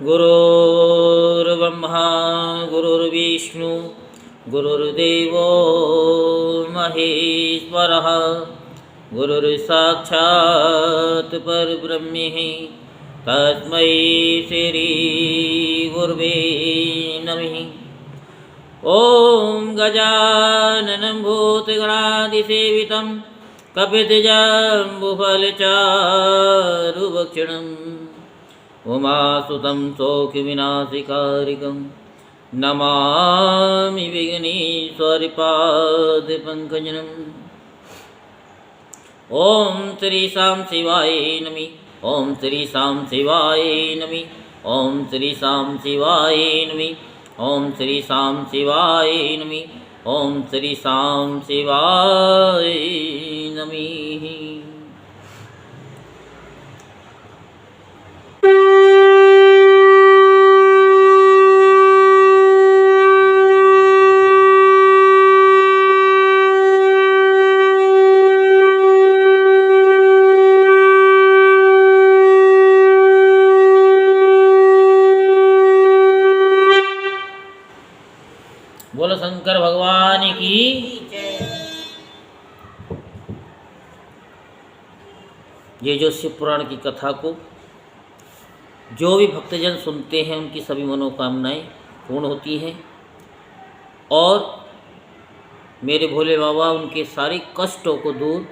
गुरुर्ब्रह्मा गुरुर्विष्णु गुरुर्देवो महेश्वरः गुरुर्साक्षात् परब्रह्म तस्मै श्री गुरुवे नमः। ओम गजाननं भूतगणाधिसेवितं कपितजम्बुफलचारुभक्षणम् उमासुतं सौख्यविनाशिकारिकं नमामि विघ्नेश्वरपादपङ्कजम्। ओम श्री शाम शिवाय नमः। ओम श्री शाम शिवाय नमः। ओम श्री शाम शिवाय नमः। ओम श्री शाम शिवाय नमः। ओम श्री शाम शिवाय नमः। बोलो शंकर भगवान की। ये जो शिव पुराण की कथा को जो भी भक्तजन सुनते हैं उनकी सभी मनोकामनाएं पूर्ण होती हैं और मेरे भोले बाबा उनके सारे कष्टों को दूर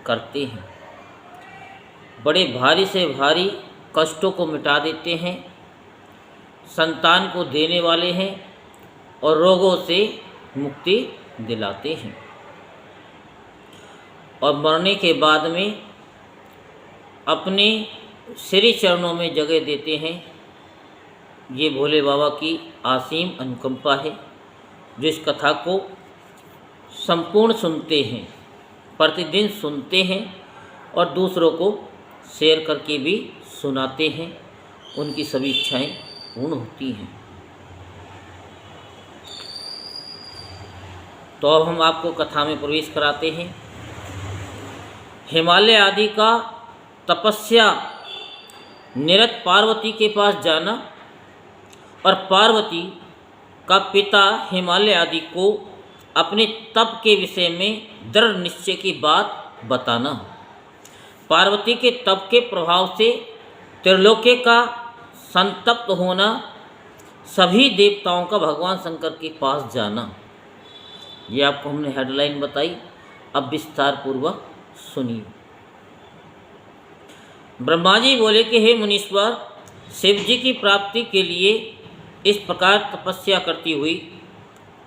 करते हैं। बड़े भारी से भारी कष्टों को मिटा देते हैं, संतान को देने वाले हैं और रोगों से मुक्ति दिलाते हैं और मरने के बाद में अपने श्री चरणों में जगह देते हैं। ये भोले बाबा की असीम अनुकंपा है जो इस कथा को संपूर्ण सुनते हैं, प्रतिदिन सुनते हैं और दूसरों को शेयर करके भी सुनाते हैं, उनकी सभी इच्छाएं पूर्ण होती हैं। तो अब हम आपको कथा में प्रवेश कराते हैं। हिमालय आदि का तपस्या निरत पार्वती के पास जाना और पार्वती का पिता हिमालय आदि को अपने तप के विषय में दृढ़ निश्चय की बात बताना। पार्वती के तप के प्रभाव से त्रिलोक्य का संतप्त होना, सभी देवताओं का भगवान शंकर के पास जाना, ये आपको हमने हेडलाइन बताई। अब विस्तार पूर्वक सुनिए। ब्रह्मा जी बोले कि हे मुनीश्वर, शिव जी की प्राप्ति के लिए इस प्रकार तपस्या करती हुई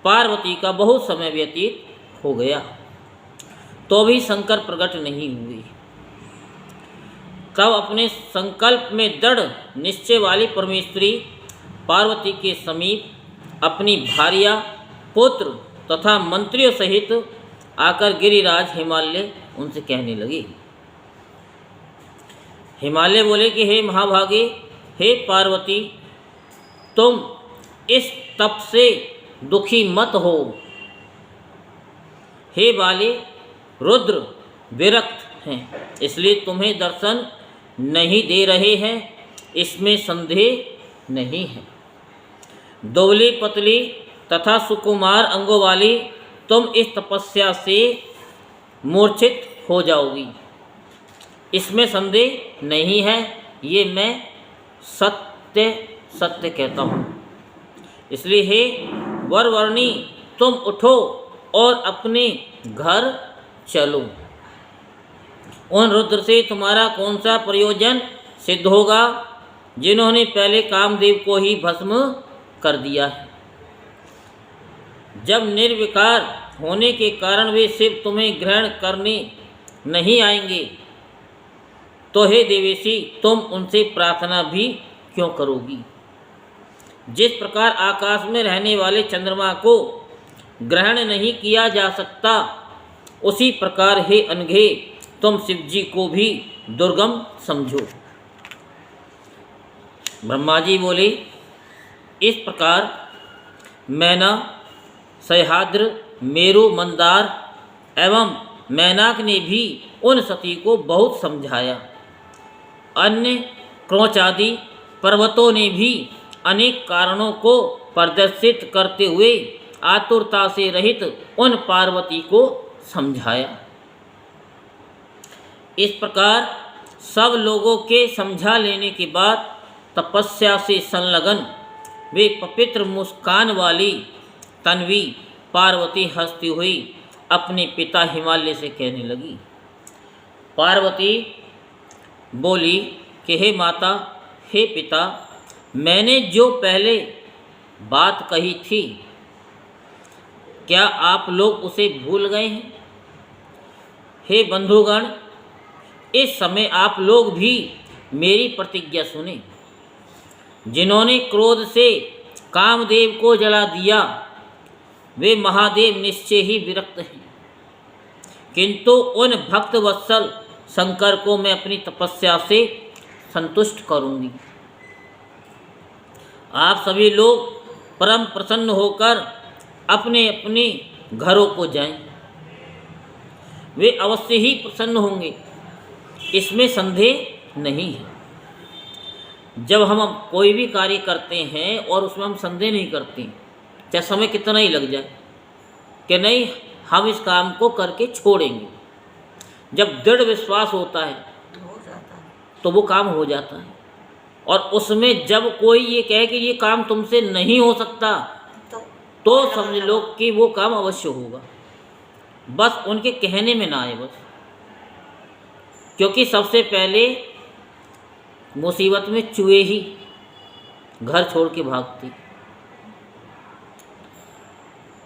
पार्वती का बहुत समय व्यतीत हो गया तो भी शंकर प्रकट नहीं हुए। तब अपने संकल्प में दृढ़ निश्चय वाली परमेश्वरी पार्वती के समीप अपनी भार्या, पुत्र तथा मंत्रियों सहित आकर गिरिराज हिमालय उनसे कहने लगी। हिमालय बोले कि हे महाभागे, हे पार्वती, तुम इस तप से दुखी मत हो। हे बाले, रुद्र विरक्त हैं, इसलिए तुम्हें दर्शन नहीं दे रहे हैं, इसमें संदेह नहीं है। दुबली पतली तथा सुकुमार अंगों वाली तुम इस तपस्या से मूर्छित हो जाओगी, इसमें संदेह नहीं है। ये मैं सत्य सत्य कहता हूँ। इसलिए हे वरवर्णी, तुम उठो और अपने घर चलो। उन रुद्र से तुम्हारा कौन सा प्रयोजन सिद्ध होगा जिन्होंने पहले कामदेव को ही भस्म कर दिया है। जब निर्विकार होने के कारण वे शिव तुम्हें ग्रहण करने नहीं आएंगे तो हे देवेशी, तुम उनसे प्रार्थना भी क्यों करोगी। जिस प्रकार आकाश में रहने वाले चंद्रमा को ग्रहण नहीं किया जा सकता, उसी प्रकार हे अनघे, तुम शिव जी को भी दुर्गम समझो। ब्रह्मा जी बोले, इस प्रकार मैना, सह्याद्र, मेरु, मंदार एवं मैनाक ने भी उन सती को बहुत समझाया। अन्य क्रोच आदि पर्वतों ने भी अनेक कारणों को प्रदर्शित करते हुए आतुरता से रहित उन पार्वती को समझाया। इस प्रकार सब लोगों के समझा लेने के बाद तपस्या से संलग्न वे पवित्र मुस्कान वाली तन्वी पार्वती हंसती हुई अपने पिता हिमालय से कहने लगी। पार्वती बोली कि हे माता, हे पिता, मैंने जो पहले बात कही थी, क्या आप लोग उसे भूल गए हैं? हे बंधुगण, इस समय आप लोग भी मेरी प्रतिज्ञा सुने। जिन्होंने क्रोध से कामदेव को जला दिया वे महादेव निश्चय ही विरक्त हैं, किंतु उन भक्त वत्सल शंकर को मैं अपनी तपस्या से संतुष्ट करूंगी। आप सभी लोग परम प्रसन्न होकर अपने अपने घरों को जाएं। वे अवश्य ही प्रसन्न होंगे, इसमें संदेह नहीं है। जब हम कोई भी कार्य करते हैं और उसमें हम संदेह नहीं करते, चाहे समय कितना ही लग जाए, कि नहीं हम इस काम को करके छोड़ेंगे, जब दृढ़ विश्वास होता है तो वो काम हो जाता है। और उसमें जब कोई ये कहे कि ये काम तुमसे नहीं हो सकता तो समझ लो कि वो काम अवश्य होगा। बस उनके कहने में ना आए बस, क्योंकि सबसे पहले मुसीबत में चूहे ही घर छोड़ के भागती।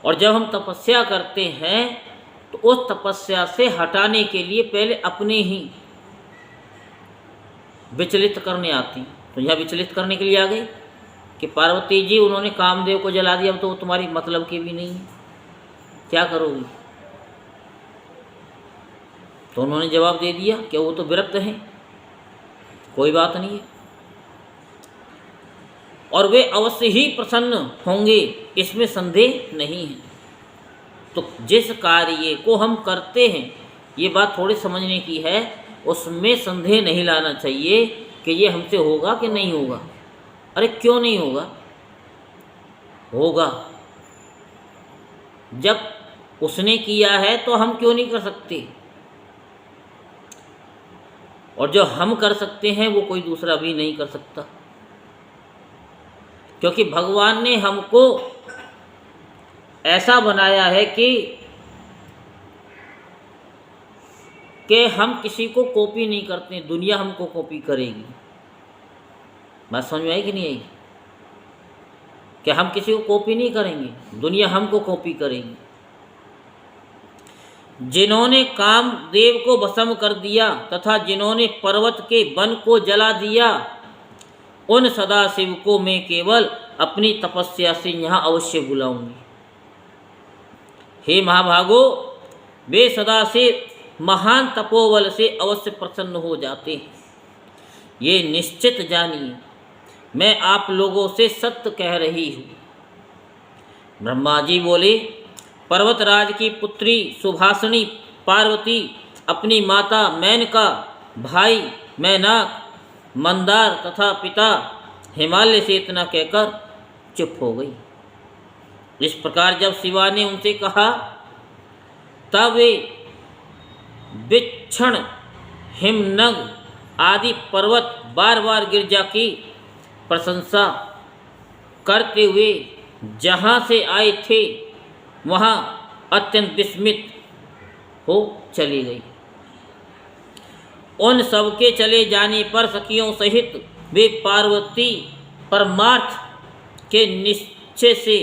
और जब हम तपस्या करते हैं तो उस तपस्या से हटाने के लिए पहले अपने ही विचलित करने आती। तो यह विचलित करने के लिए आ गई कि पार्वती जी उन्होंने कामदेव को जला दिया, अब तो वो तुम्हारी मतलब की भी नहीं है, क्या करोगी? तो उन्होंने जवाब दे दिया कि वो तो विरक्त हैं, कोई बात नहीं है, और वे अवश्य ही प्रसन्न होंगे, इसमें संदेह नहीं है। तो जिस कार्य को हम करते हैं, ये बात थोड़ी समझने की है, उसमें संदेह नहीं लाना चाहिए कि ये हमसे होगा कि नहीं होगा। अरे क्यों नहीं होगा? होगा। जब उसने किया है तो हम क्यों नहीं कर सकते? और जो हम कर सकते हैं वो कोई दूसरा भी नहीं कर सकता, क्योंकि भगवान ने हमको ऐसा बनाया है कि हम किसी को कॉपी नहीं करते, दुनिया हमको कॉपी करेगी। बात समझ में आई कि नहीं आई? कि हम किसी को कॉपी नहीं करेंगे, दुनिया हमको कॉपी करेगी। जिन्होंने कामदेव को भस्म कर दिया तथा जिन्होंने पर्वत के वन को जला दिया, उन सदाशिव को मैं केवल अपनी तपस्या से यहाँ अवश्य बुलाऊंगी। हे महाभागो, वे सदाशिव महान तपोबल से अवश्य प्रसन्न हो जाते हैं। ये निश्चित जानिए, मैं आप लोगों से सत्य कह रही हूँ। ब्रह्मा जी बोले, पर्वतराज की पुत्री सुभाषिनी पार्वती अपनी माता मेनका, भाई मैनाक, मंदार तथा पिता हिमालय से इतना कहकर चुप हो गई। इस प्रकार जब शिवा ने उनसे कहा, तब वे विक्षण, हिमनग आदि पर्वत बार बार गिरजा की प्रशंसा करते हुए जहाँ से आए थे वहाँ अत्यंत विस्मित हो चली गई। उन सब के चले जाने पर सखियों सहित वे पार्वती परमार्थ के निश्चय से